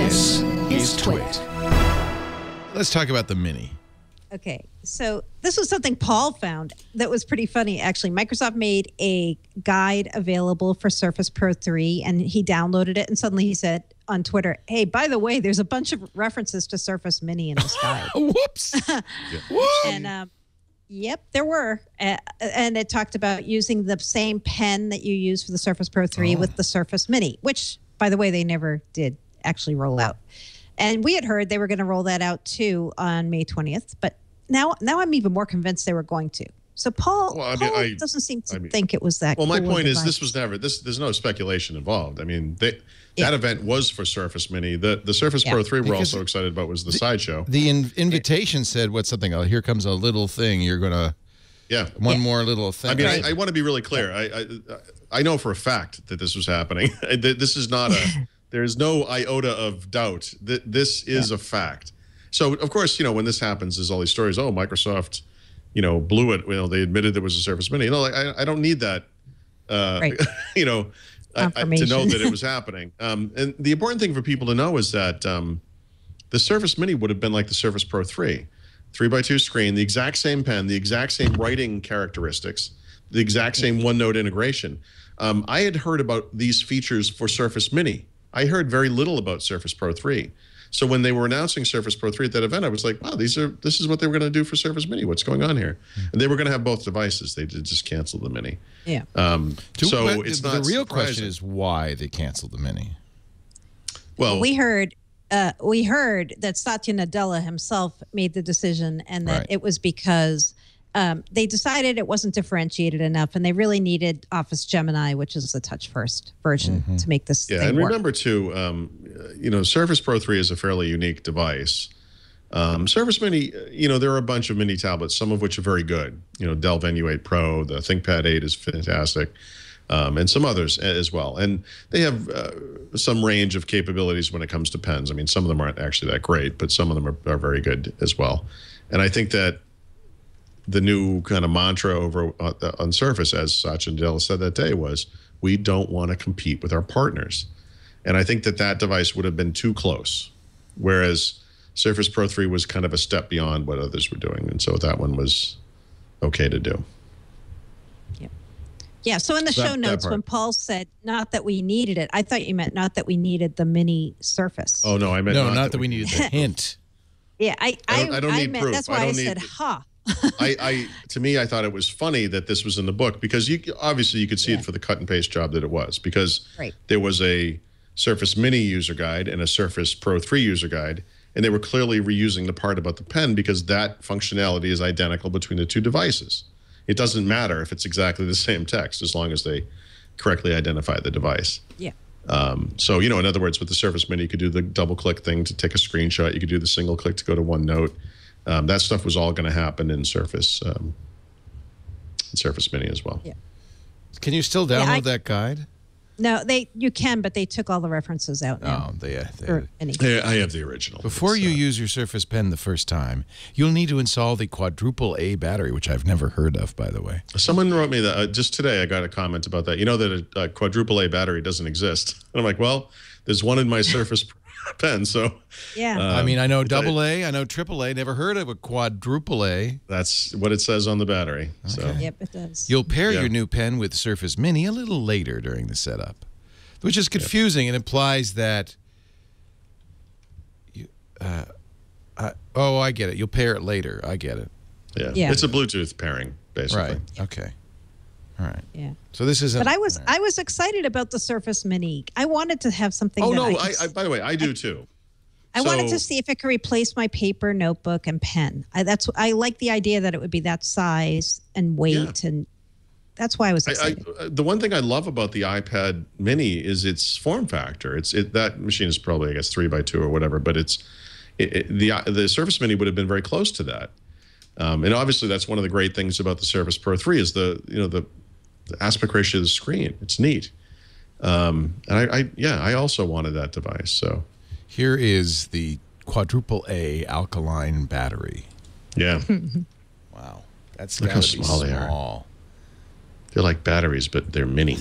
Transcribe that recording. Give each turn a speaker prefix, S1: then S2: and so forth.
S1: This is Twit.
S2: Let's talk about the Mini.
S1: Okay, so this was something Paul found that was pretty funny, actually. Microsoft made a guide available for Surface Pro 3, and he downloaded it, and suddenly he said on Twitter, hey, by the way, there's a bunch of references to Surface Mini in this guide.
S2: Whoops.
S1: And, yep, there were. And it talked about using the same pen that you use for the Surface Pro 3 with the Surface Mini, which, by the way, they never did actually roll out. And we had heard they were going to roll that out, too, on May 20th, but now I'm even more convinced they were going to. So Paul, Paul doesn't seem to think it was that.
S3: Well, my point is, this was never there's no speculation involved. I mean, that event was for Surface Mini. The Surface Pro 3 we're also excited about was the sideshow.
S2: The invitation said what's something? Oh, here comes a little thing. You're gonna one more little thing.
S3: I mean, I want to be really clear. I know for a fact that this was happening. This is not a. There's no iota of doubt that this is a fact. So, of course, you know, when this happens, there's all these stories. Oh, Microsoft, you know, blew it. You know, they admitted there was a Surface Mini. You know, like I don't need that, you know, to know that it was happening. And the important thing for people to know is that the Surface Mini would have been like the Surface Pro 3. 3x2 screen, the exact same pen, the exact same writing characteristics, the exact same OneNote integration. I had heard about these features for Surface Mini. I heard very little about Surface Pro 3. So when they were announcing Surface Pro 3 at that event, I was like, wow, this is what they were going to do for Surface Mini. What's going on here? And they were going to have both devices. They did just cancel the Mini.
S1: Yeah.
S3: So it's not
S2: the real
S3: surprising.
S2: question is why they canceled the Mini.
S3: Well,
S1: we heard that Satya Nadella himself made the decision, and that it was because they decided it wasn't differentiated enough, and they really needed Office Gemini, which is the touch-first version, to make this thing
S3: and
S1: work.
S3: remember, too, you know, Surface Pro 3 is a fairly unique device. Surface Mini, you know, there are a bunch of mini tablets, some of which are very good. You know, Dell Venue 8 Pro, the ThinkPad 8 is fantastic, and some others as well. And they have some range of capabilities when it comes to pens. I mean, some of them aren't actually that great, but some of them are very good as well. And I think that the new kind of mantra over on Surface, as Satya Nadella said that day, was we don't want to compete with our partners. And I think that that device would have been too close, whereas Surface Pro 3 was kind of a step beyond what others were doing. And so that one was okay to do.
S1: Yeah, so in the show notes, when Paul said not that we needed it, I thought you meant not that we needed the Mini Surface.
S3: Oh, no, I meant
S2: not that we needed the hint.
S1: Yeah, I
S3: don't need proof.
S1: That's why I said,
S3: to me, I thought it was funny that this was in the book, because obviously you could see it for the cut and paste job that it was, because there was a Surface Mini user guide and a Surface Pro 3 user guide, and they were clearly reusing the part about the pen because that functionality is identical between the two devices. It doesn't matter if it's exactly the same text as long as they correctly identify the device.
S1: Yeah.
S3: So, you know, in other words, with the Surface Mini, you could do the double-click thing to take a screenshot. You could do the single-click to go to OneNote. That stuff was all going to happen in Surface Mini as well.
S1: Yeah.
S2: Can you still download that guide?
S1: No, you can, but they took all the references out now.
S2: Oh,
S3: I have the original.
S2: Before you use your Surface Pen the first time, you'll need to install the quadruple A battery, which I've never heard of, by the way.
S3: Someone wrote me that just today. I got a comment about that. You know that a quadruple A battery doesn't exist. And I'm like, well, there's one in my Surface Pen, so
S1: yeah.
S2: I mean, I know double A, I know triple A. Never heard of a quadruple A.
S3: That's what it says on the battery.
S2: Okay.
S3: So
S1: yep, it does.
S2: You'll pair your new pen with Surface Mini a little later during the setup, which is confusing and implies that you. Oh, I get it. You'll pair it later. I get it.
S3: Yeah. It's a Bluetooth pairing, basically.
S2: Right. Okay. All right.
S1: Yeah.
S2: So this isn't.
S1: But I was excited about the Surface Mini. I wanted to have something.
S3: Oh no! By the way, I do too.
S1: I wanted to see if it could replace my paper notebook and pen. I like the idea that it would be that size and weight, and that's why I was excited.
S3: The one thing I love about the iPad Mini is its form factor. That machine is probably, I guess, 3x2 or whatever, but the Surface Mini would have been very close to that. And obviously, that's one of the great things about the Surface Pro 3 is the aspect ratio of the screen. It's neat. And I also wanted that device. So
S2: here is the quadruple A alkaline battery.
S3: Yeah.
S2: Wow, that's
S3: look how small they are. They're like batteries, but they're mini.